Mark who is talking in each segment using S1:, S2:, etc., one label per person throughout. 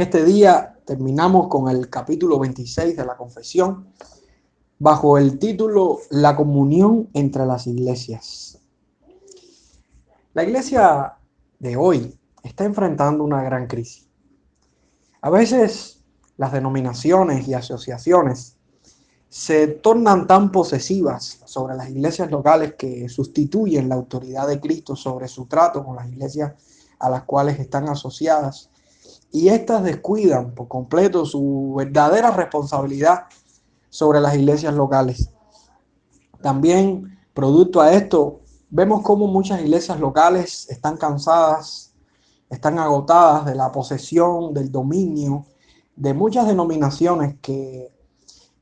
S1: este día terminamos con el capítulo 26 de la Confesión, bajo el título La comunión entre las iglesias. La iglesia de hoy está enfrentando una gran crisis. A veces las denominaciones y asociaciones se tornan tan posesivas sobre las iglesias locales que sustituyen la autoridad de Cristo sobre su trato con las iglesias a las cuales están asociadas, y éstas descuidan por completo su verdadera responsabilidad sobre las iglesias locales. También, producto a esto, vemos cómo muchas iglesias locales están cansadas, están agotadas de la posesión, del dominio de muchas denominaciones que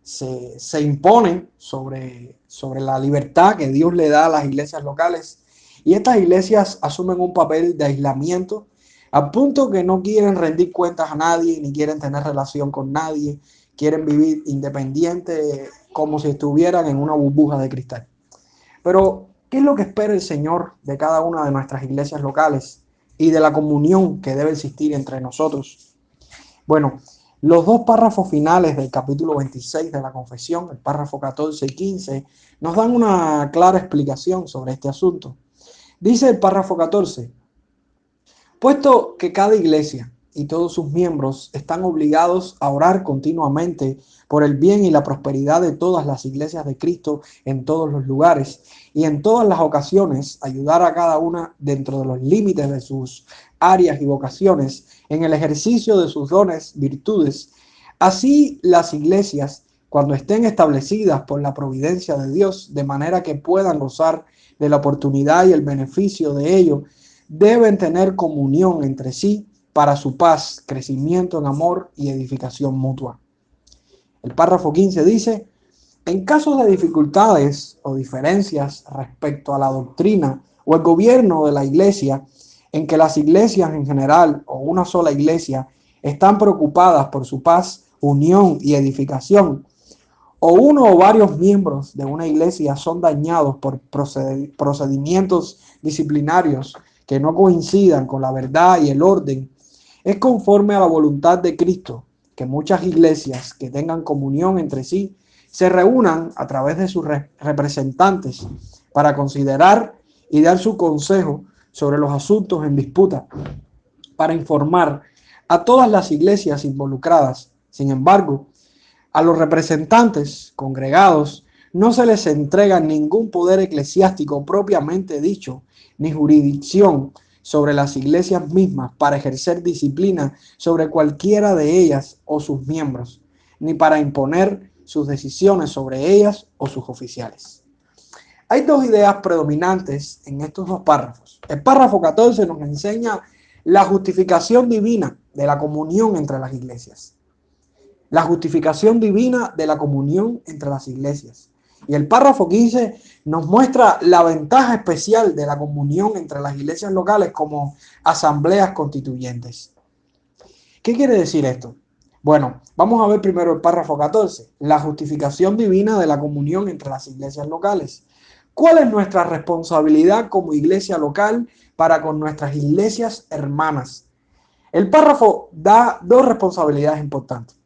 S1: se imponen sobre la libertad que Dios le da a las iglesias locales. Y estas iglesias asumen un papel de aislamiento, al punto que no quieren rendir cuentas a nadie, ni quieren tener relación con nadie, quieren vivir independiente, como si estuvieran en una burbuja de cristal. Pero, ¿qué es lo que espera el Señor de cada una de nuestras iglesias locales y de la comunión que debe existir entre nosotros? Bueno, los dos párrafos finales del capítulo 26 de la Confesión, el párrafo 14 y 15, nos dan una clara explicación sobre este asunto. Dice el párrafo 14: puesto que cada iglesia y todos sus miembros están obligados a orar continuamente por el bien y la prosperidad de todas las iglesias de Cristo en todos los lugares, y en todas las ocasiones ayudar a cada una dentro de los límites de sus áreas y vocaciones en el ejercicio de sus dones, virtudes, así las iglesias, cuando estén establecidas por la providencia de Dios, de manera que puedan gozar de la oportunidad y el beneficio de ello, deben tener comunión entre sí para su paz, crecimiento en amor y edificación mutua. El párrafo 15 dice: en casos de dificultades o diferencias respecto a la doctrina o el gobierno de la iglesia, en que las iglesias en general o una sola iglesia están preocupadas por su paz, unión y edificación, o uno o varios miembros de una iglesia son dañados por procedimientos disciplinarios que no coincidan con la verdad y el orden, es conforme a la voluntad de Cristo que muchas iglesias que tengan comunión entre sí se reúnan a través de sus representantes para considerar y dar su consejo sobre los asuntos en disputa, para informar a todas las iglesias involucradas. Sin embargo, a los representantes congregados no se les entrega ningún poder eclesiástico propiamente dicho, ni jurisdicción sobre las iglesias mismas para ejercer disciplina sobre cualquiera de ellas o sus miembros, ni para imponer sus decisiones sobre ellas o sus oficiales. Hay dos ideas predominantes en estos dos párrafos. El párrafo 14 nos enseña la justificación divina de la comunión entre las iglesias. La justificación divina de la comunión entre las iglesias. Y el párrafo 15 nos muestra la ventaja especial de la comunión entre las iglesias locales como asambleas constituyentes. ¿Qué quiere decir esto? Bueno, vamos a ver primero el párrafo 14, la justificación divina de la comunión entre las iglesias locales. ¿Cuál es nuestra responsabilidad como iglesia local para con nuestras iglesias hermanas? El párrafo da dos responsabilidades importantes.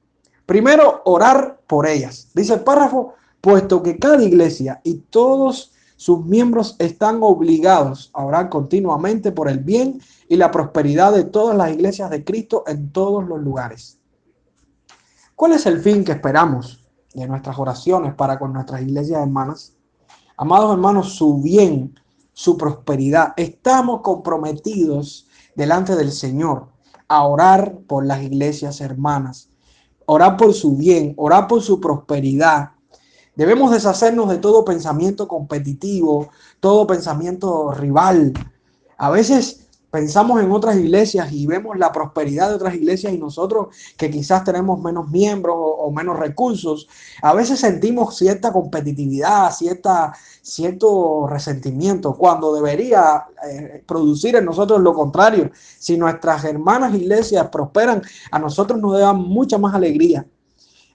S1: Primero, orar por ellas. Dice el párrafo: puesto que cada iglesia y todos sus miembros están obligados a orar continuamente por el bien y la prosperidad de todas las iglesias de Cristo en todos los lugares. ¿Cuál es el fin que esperamos de nuestras oraciones para con nuestras iglesias hermanas? Amados hermanos, su bien, su prosperidad. Estamos comprometidos delante del Señor a orar por las iglesias hermanas, orar por su bien, orar por su prosperidad. Debemos deshacernos de todo pensamiento competitivo, todo pensamiento rival. A veces pensamos en otras iglesias y vemos la prosperidad de otras iglesias, y nosotros, que quizás tenemos menos miembros o menos recursos, a veces sentimos cierta competitividad, cierto resentimiento, cuando debería producir en nosotros lo contrario. Si nuestras hermanas iglesias prosperan, a nosotros nos da mucha más alegría.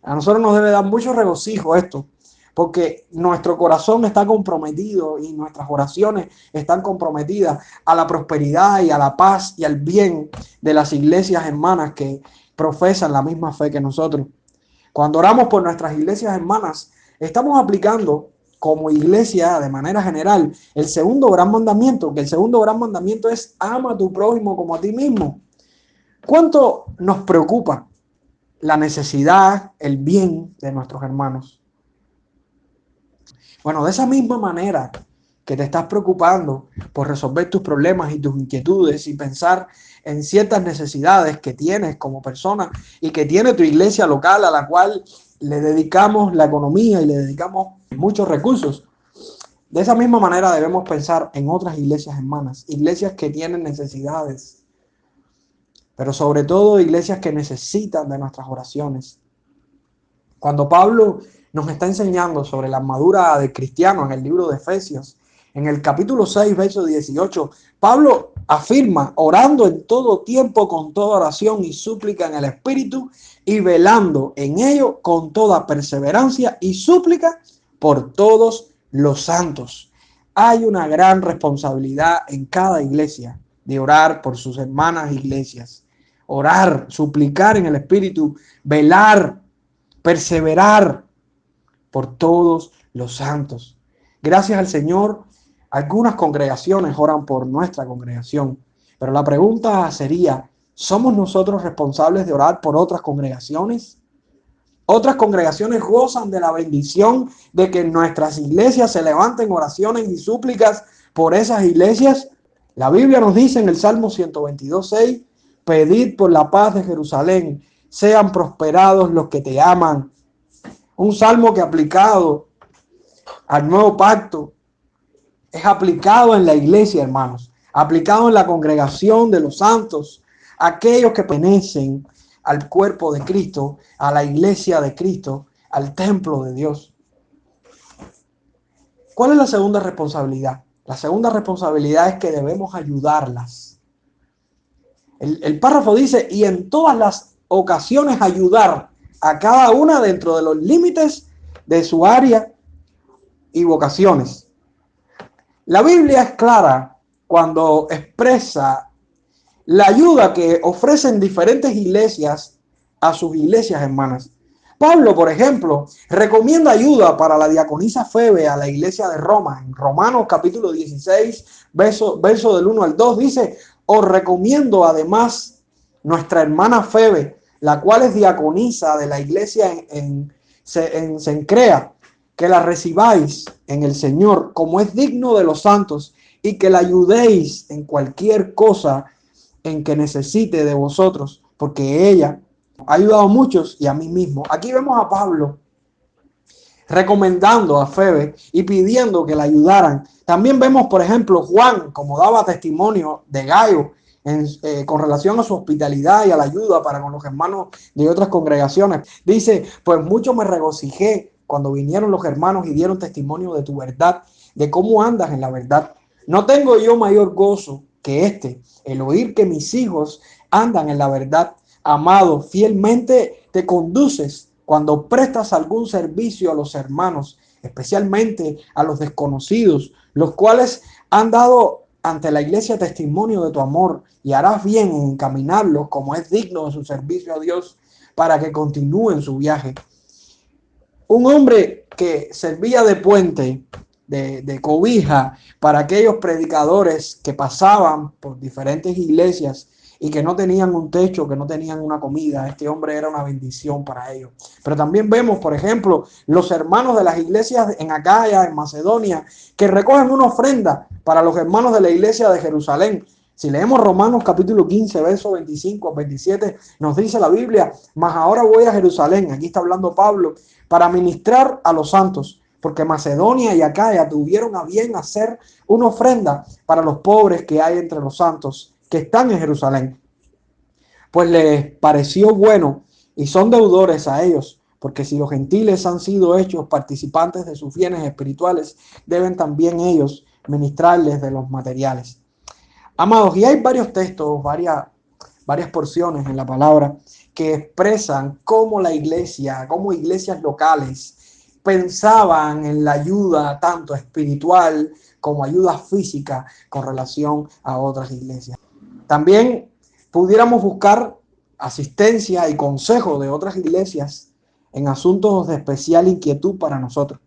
S1: A nosotros nos debe dar mucho regocijo esto, porque nuestro corazón está comprometido y nuestras oraciones están comprometidas a la prosperidad y a la paz y al bien de las iglesias hermanas que profesan la misma fe que nosotros. Cuando oramos por nuestras iglesias hermanas, estamos aplicando como iglesia de manera general el segundo gran mandamiento, que el segundo gran mandamiento es ama a tu prójimo como a ti mismo. ¿Cuánto nos preocupa la necesidad, el bien de nuestros hermanos? Bueno, de esa misma manera que te estás preocupando por resolver tus problemas y tus inquietudes y pensar en ciertas necesidades que tienes como persona y que tiene tu iglesia local a la cual le dedicamos la economía y le dedicamos muchos recursos. De esa misma manera debemos pensar en otras iglesias hermanas, iglesias que tienen necesidades, pero sobre todo iglesias que necesitan de nuestras oraciones. Cuando Pablo nos está enseñando sobre la armadura del cristiano en el libro de Efesios, en el capítulo 6, verso 18, Pablo afirma, orando en todo tiempo con toda oración y súplica en el Espíritu y velando en ello con toda perseverancia y súplica por todos los santos. Hay una gran responsabilidad en cada iglesia de orar por sus hermanas iglesias. Orar, suplicar en el Espíritu, velar, perseverar por todos los santos. Gracias al Señor, algunas congregaciones oran por nuestra congregación, pero la pregunta sería, ¿somos nosotros responsables de orar por otras congregaciones? Otras congregaciones gozan de la bendición de que en nuestras iglesias se levanten oraciones y súplicas por esas iglesias. La Biblia nos dice en el Salmo 122:6, pedid por la paz de Jerusalén, sean prosperados los que te aman. Un salmo que aplicado al nuevo pacto es aplicado en la iglesia, hermanos, aplicado en la congregación de los santos, aquellos que pertenecen al cuerpo de Cristo, a la iglesia de Cristo, al templo de Dios. ¿Cuál es la segunda responsabilidad? La segunda responsabilidad es que debemos ayudarlas. El párrafo dice, y en todas las ocasiones ayudar a cada una dentro de los límites de su área y vocaciones. La Biblia es clara cuando expresa la ayuda que ofrecen diferentes iglesias a sus iglesias hermanas. Pablo, por ejemplo, recomienda ayuda para la diaconisa Febe a la iglesia de Roma. En Romanos capítulo 16, verso del 1 al 2, dice, os recomiendo además nuestra hermana Febe, la cual es diaconisa de la iglesia en Cencrea, que la recibáis en el Señor como es digno de los santos y que la ayudéis en cualquier cosa en que necesite de vosotros, porque ella ha ayudado a muchos y a mí mismo. Aquí vemos a Pablo recomendando a Febe y pidiendo que la ayudaran. También vemos, por ejemplo, Juan, como daba testimonio de Gayo con relación a su hospitalidad y a la ayuda para con los hermanos de otras congregaciones. Dice, pues mucho me regocijé cuando vinieron los hermanos y dieron testimonio de tu verdad, de cómo andas en la verdad. No tengo yo mayor gozo que el oír que mis hijos andan en la verdad. Amado, fielmente te conduces cuando prestas algún servicio a los hermanos, especialmente a los desconocidos, los cuales han dado ante la iglesia testimonio de tu amor, y harás bien en encaminarlos como es digno de su servicio a Dios para que continúen su viaje. Un hombre que servía de puente, de cobija para aquellos predicadores que pasaban por diferentes iglesias y que no tenían un techo, que no tenían una comida. Este hombre era una bendición para ellos. Pero también vemos, por ejemplo, los hermanos de las iglesias en Acaya, en Macedonia, que recogen una ofrenda para los hermanos de la iglesia de Jerusalén. Si leemos Romanos capítulo 15, versos 25 a 27, nos dice la Biblia, mas ahora voy a Jerusalén, aquí está hablando Pablo, para ministrar a los santos, porque Macedonia y Acaya tuvieron a bien hacer una ofrenda para los pobres que hay entre los santos que están en Jerusalén. Pues les pareció bueno y son deudores a ellos, porque si los gentiles han sido hechos participantes de sus bienes espirituales, deben también ellos ministrarles de los materiales. Amados, y hay varios textos, varias porciones en la palabra que expresan cómo la iglesia, cómo iglesias locales pensaban en la ayuda tanto espiritual como ayuda física con relación a otras iglesias. También pudiéramos buscar asistencia y consejo de otras iglesias en asuntos de especial inquietud para nosotros.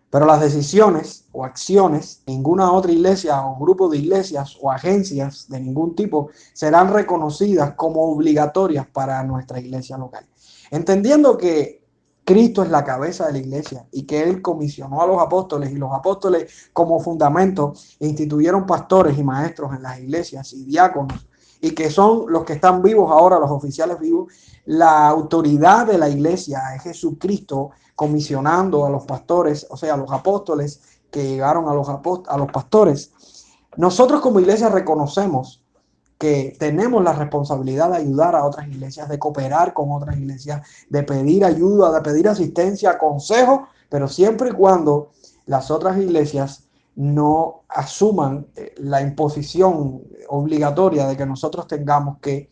S1: Pero las decisiones o acciones, ninguna otra iglesia o grupo de iglesias o agencias de ningún tipo serán reconocidas como obligatorias para nuestra iglesia local. Entendiendo que Cristo es la cabeza de la iglesia y que Él comisionó a los apóstoles, y los apóstoles como fundamento instituyeron pastores y maestros en las iglesias y diáconos, y que son los que están vivos ahora, los oficiales vivos. La autoridad de la iglesia es Jesucristo comisionando a los pastores, o sea, a los apóstoles que llegaron a los pastores. Nosotros como iglesia reconocemos que tenemos la responsabilidad de ayudar a otras iglesias, de cooperar con otras iglesias, de pedir ayuda, de pedir asistencia, consejo, pero siempre y cuando las otras iglesias no asuman la imposición obligatoria de que nosotros tengamos que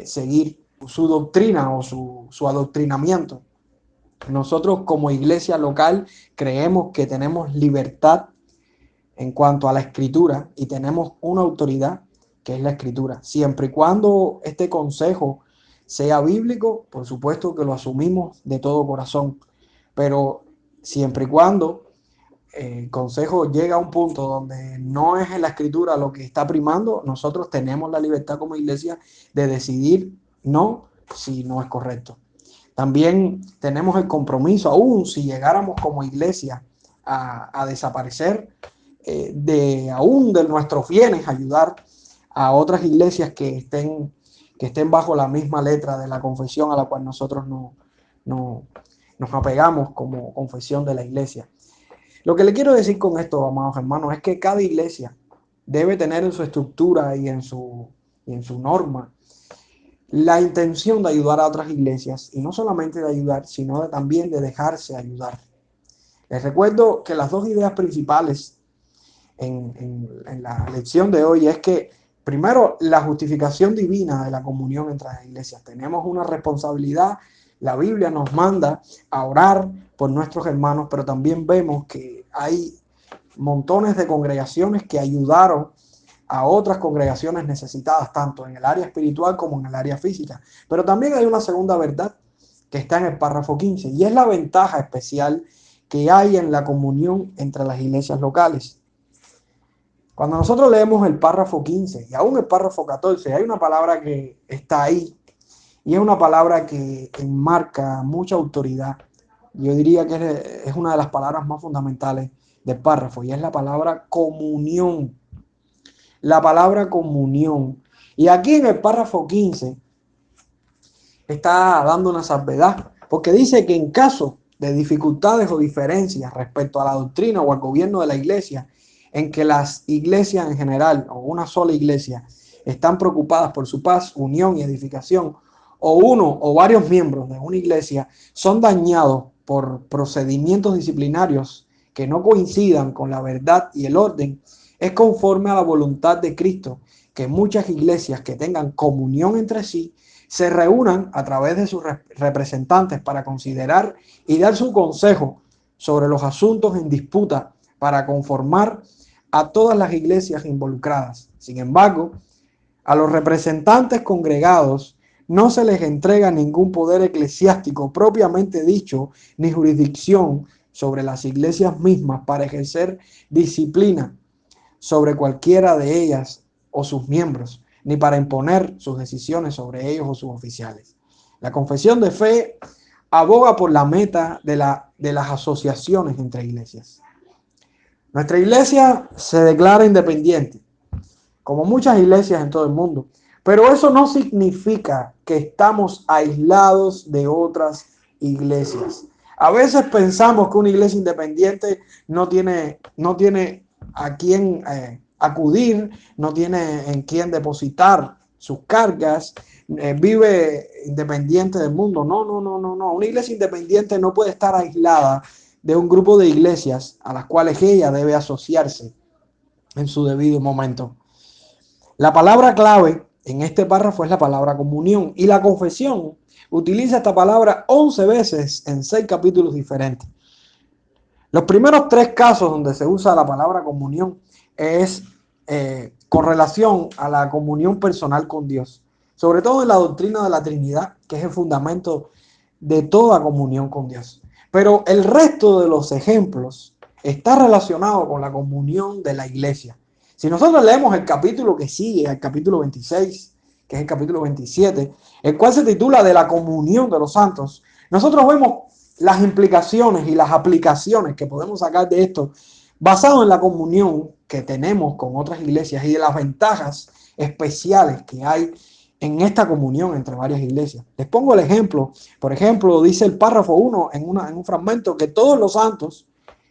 S1: seguir su doctrina o su adoctrinamiento. Nosotros como iglesia local creemos que tenemos libertad en cuanto a la escritura y tenemos una autoridad que es la escritura. Siempre y cuando este consejo sea bíblico, por supuesto que lo asumimos de todo corazón, pero siempre y cuando el consejo llega a un punto donde no es en la escritura lo que está primando, nosotros tenemos la libertad como iglesia de decidir no si no es correcto. También tenemos el compromiso, aún si llegáramos como iglesia a desaparecer aún de nuestros bienes, ayudar a otras iglesias que estén bajo la misma letra de la confesión a la cual nosotros nos apegamos como confesión de la iglesia. Lo que le quiero decir con esto, amados hermanos, es que cada iglesia debe tener en su estructura y en su norma la intención de ayudar a otras iglesias, y no solamente de ayudar, sino también de dejarse ayudar. Les recuerdo que las dos ideas principales en la lección de hoy es que, primero, la justificación divina de la comunión entre las iglesias. Tenemos una responsabilidad. La Biblia nos manda a orar por nuestros hermanos, pero también vemos que hay montones de congregaciones que ayudaron a otras congregaciones necesitadas, tanto en el área espiritual como en el área física. Pero también hay una segunda verdad que está en el párrafo 15, y es la ventaja especial que hay en la comunión entre las iglesias locales. Cuando nosotros leemos el párrafo 15 y aún el párrafo 14, hay una palabra que está ahí, y es una palabra que enmarca mucha autoridad. Yo diría que es una de las palabras más fundamentales del párrafo, y es la palabra comunión. La palabra comunión. Y aquí en el párrafo 15 está dando una salvedad, porque dice que en caso de dificultades o diferencias respecto a la doctrina o al gobierno de la iglesia, en que las iglesias en general o una sola iglesia están preocupadas por su paz, unión y edificación, o uno o varios miembros de una iglesia son dañados por procedimientos disciplinarios que no coincidan con la verdad y el orden, es conforme a la voluntad de Cristo que muchas iglesias que tengan comunión entre sí se reúnan a través de sus representantes para considerar y dar su consejo sobre los asuntos en disputa para conformar a todas las iglesias involucradas. Sin embargo, a los representantes congregados no se les entrega ningún poder eclesiástico propiamente dicho, ni jurisdicción sobre las iglesias mismas para ejercer disciplina sobre cualquiera de ellas o sus miembros, ni para imponer sus decisiones sobre ellos o sus oficiales. La confesión de fe aboga por la meta de las asociaciones entre iglesias. Nuestra iglesia se declara independiente, como muchas iglesias en todo el mundo, pero eso no significa que estamos aislados de otras iglesias. A veces pensamos que una iglesia independiente no tiene a quién acudir, no tiene en quién depositar sus cargas, vive independiente del mundo. No. Una iglesia independiente no puede estar aislada de un grupo de iglesias a las cuales ella debe asociarse en su debido momento. La palabra clave en este párrafo es la palabra comunión, y la confesión utiliza esta palabra 11 veces en 6 capítulos diferentes. Los primeros 3 casos donde se usa la palabra comunión es con relación a la comunión personal con Dios. sobre todo en la doctrina de la Trinidad, que es el fundamento de toda comunión con Dios. Pero el resto de los ejemplos está relacionado con la comunión de la iglesia. Si nosotros leemos el capítulo que sigue, el capítulo 26, que es el capítulo 27, el cual se titula de la comunión de los santos, nosotros vemos las implicaciones y las aplicaciones que podemos sacar de esto basado en la comunión que tenemos con otras iglesias y de las ventajas especiales que hay en esta comunión entre varias iglesias. Les pongo el ejemplo. Por ejemplo, dice el párrafo 1 en un fragmento que todos los santos,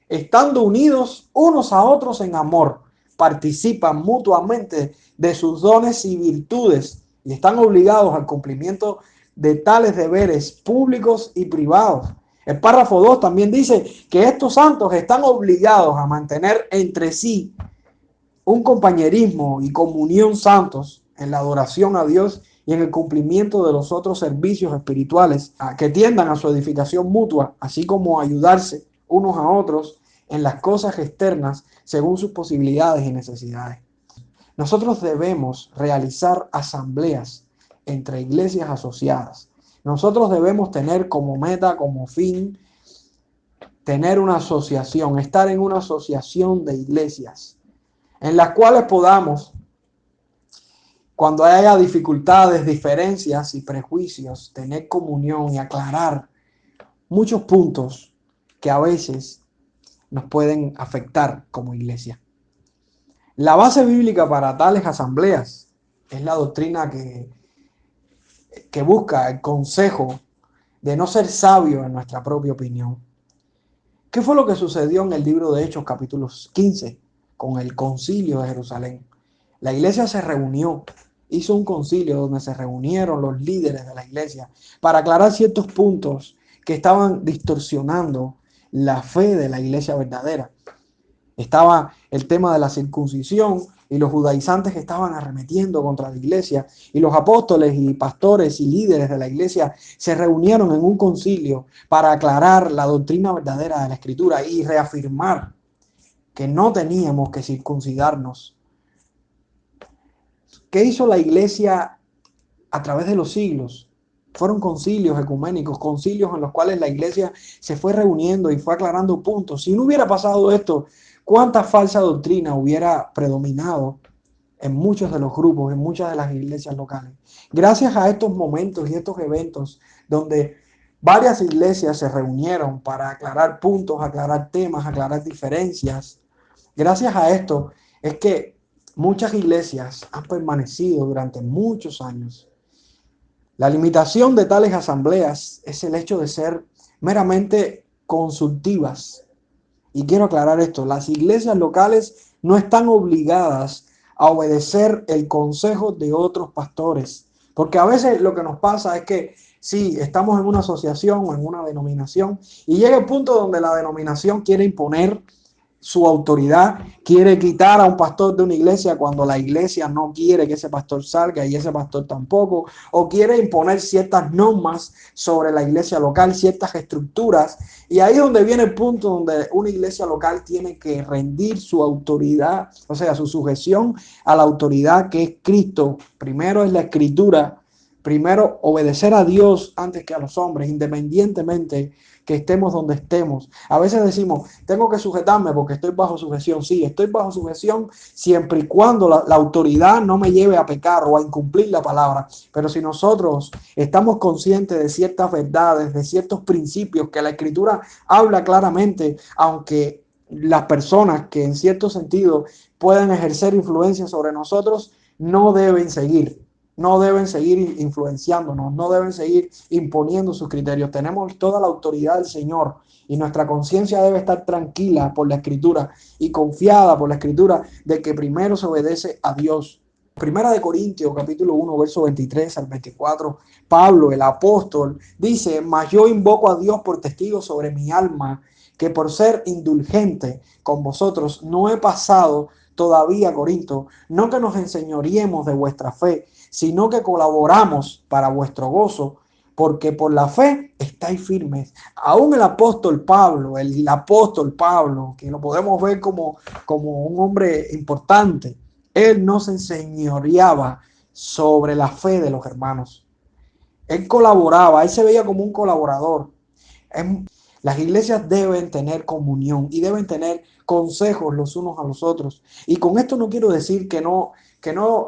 S1: estando unidos unos a otros en amor, participan mutuamente de sus dones y virtudes y están obligados al cumplimiento de tales deberes públicos y privados. El párrafo 2 también dice que estos santos están obligados a mantener entre sí un compañerismo y comunión santos en la adoración a Dios y en el cumplimiento de los otros servicios espirituales que tiendan a su edificación mutua, así como ayudarse unos a otros en las cosas externas según sus posibilidades y necesidades. Nosotros debemos realizar asambleas entre iglesias asociadas. Nosotros debemos tener como meta, como fin, tener una asociación, estar en una asociación de iglesias en las cuales podamos, cuando haya dificultades, diferencias y prejuicios, tener comunión y aclarar muchos puntos que a veces nos pueden afectar como iglesia. La base bíblica para tales asambleas es la doctrina que busca el consejo de no ser sabio en nuestra propia opinión. ¿Qué fue lo que sucedió en el libro de Hechos, capítulo 15, con el concilio de Jerusalén? La iglesia se reunió, hizo un concilio donde se reunieron los líderes de la iglesia para aclarar ciertos puntos que estaban distorsionando la fe de la iglesia verdadera. Estaba el tema de la circuncisión y los judaizantes que estaban arremetiendo contra la iglesia, y los apóstoles y pastores y líderes de la iglesia se reunieron en un concilio para aclarar la doctrina verdadera de la Escritura y reafirmar que no teníamos que circuncidarnos. ¿Qué hizo la iglesia a través de los siglos? Fueron concilios ecuménicos, concilios en los cuales la iglesia se fue reuniendo y fue aclarando puntos. Si no hubiera pasado esto, ¿cuánta falsa doctrina hubiera predominado en muchos de los grupos, en muchas de las iglesias locales? Gracias a estos momentos y estos eventos donde varias iglesias se reunieron para aclarar puntos, aclarar temas, aclarar diferencias, gracias a esto es que muchas iglesias han permanecido durante muchos años. La limitación de tales asambleas es el hecho de ser meramente consultivas. Y quiero aclarar esto, las iglesias locales no están obligadas a obedecer el consejo de otros pastores. Porque a veces lo que nos pasa es que sí, estamos en una asociación o en una denominación y llega el punto donde la denominación quiere imponer su autoridad, quiere quitar a un pastor de una iglesia cuando la iglesia no quiere que ese pastor salga y ese pastor tampoco, o quiere imponer ciertas normas sobre la iglesia local, ciertas estructuras, y ahí es donde viene el punto donde una iglesia local tiene que rendir su autoridad, o sea, su sujeción a la autoridad que es Cristo. Primero es la Escritura, primero obedecer a Dios antes que a los hombres, independientemente que estemos donde estemos. A veces decimos, tengo que sujetarme porque estoy bajo sujeción. Sí, estoy bajo sujeción siempre y cuando la autoridad no me lleve a pecar o a incumplir la palabra. Pero si nosotros estamos conscientes de ciertas verdades, de ciertos principios que la Escritura habla claramente, aunque las personas que en cierto sentido pueden ejercer influencia sobre nosotros, no deben seguir influenciándonos, no deben seguir imponiendo sus criterios. Tenemos toda la autoridad del Señor y nuestra conciencia debe estar tranquila por la Escritura y confiada por la Escritura de que primero se obedece a Dios. Primera de Corintios, capítulo 1, verso 23 al 24, Pablo, el apóstol, dice: mas yo invoco a Dios por testigo sobre mi alma, que por ser indulgente con vosotros no he pasado todavía a Corinto, no que nos enseñoreemos de vuestra fe, sino que colaboramos para vuestro gozo, porque por la fe estáis firmes. Aún el apóstol Pablo, que lo podemos ver como un hombre importante, él no se enseñoreaba sobre la fe de los hermanos. Él colaboraba, él se veía como un colaborador. Las iglesias deben tener comunión y deben tener consejos los unos a los otros. Y con esto no quiero decir que no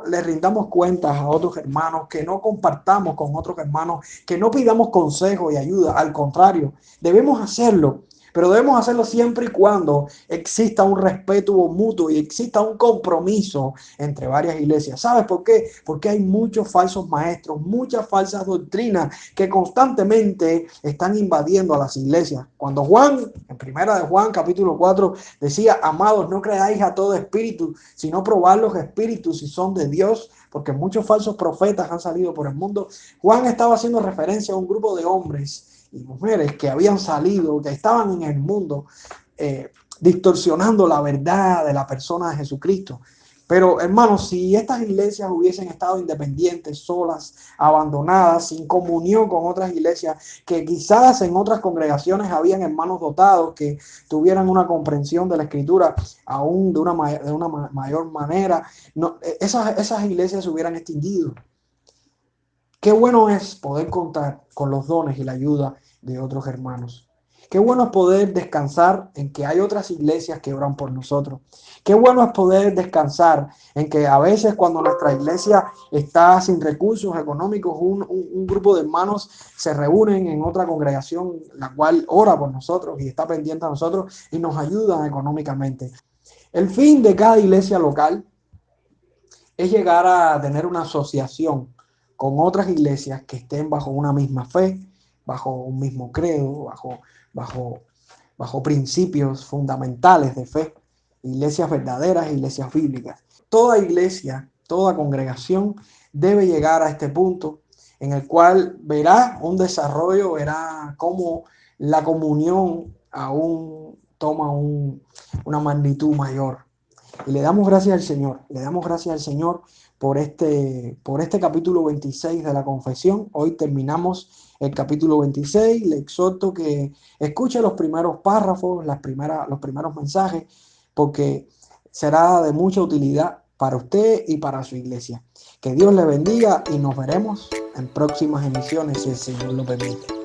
S1: le rindamos cuentas a otros hermanos, que no compartamos con otros hermanos, que no pidamos consejo y ayuda. Al contrario, debemos hacerlo. Pero debemos hacerlo siempre y cuando exista un respeto mutuo y exista un compromiso entre varias iglesias. ¿Sabes por qué? Porque hay muchos falsos maestros, muchas falsas doctrinas que constantemente están invadiendo a las iglesias. Cuando Juan, en primera de Juan, capítulo 4, decía: amados, no creáis a todo espíritu, sino probad los espíritus si son de Dios, porque muchos falsos profetas han salido por el mundo. Juan estaba haciendo referencia a un grupo de hombres y mujeres que habían salido, que estaban en el mundo distorsionando la verdad de la persona de Jesucristo. Pero hermanos, si estas iglesias hubiesen estado independientes, solas, abandonadas, sin comunión con otras iglesias, que quizás en otras congregaciones habían hermanos dotados que tuvieran una comprensión de la Escritura aún de una mayor manera, no, esas iglesias se hubieran extinguido. Qué bueno es poder contar con los dones y la ayuda de otros hermanos. Qué bueno es poder descansar en que hay otras iglesias que oran por nosotros. Qué bueno es poder descansar en que a veces cuando nuestra iglesia está sin recursos económicos, un grupo de hermanos se reúnen en otra congregación, la cual ora por nosotros y está pendiente a nosotros y nos ayuda económicamente. El fin de cada iglesia local es llegar a tener una asociación con otras iglesias que estén bajo una misma fe, bajo un mismo credo, bajo principios fundamentales de fe, iglesias verdaderas, iglesias bíblicas. Toda iglesia, toda congregación debe llegar a este punto en el cual verá un desarrollo, verá cómo la comunión aún toma una magnitud mayor. Y le damos gracias al Señor por este capítulo 26 de la confesión. Hoy terminamos el capítulo 26. Le exhorto que escuche los primeros párrafos, los primeros mensajes, porque será de mucha utilidad para usted y para su iglesia. Que Dios le bendiga y nos veremos en próximas emisiones si el Señor lo permite.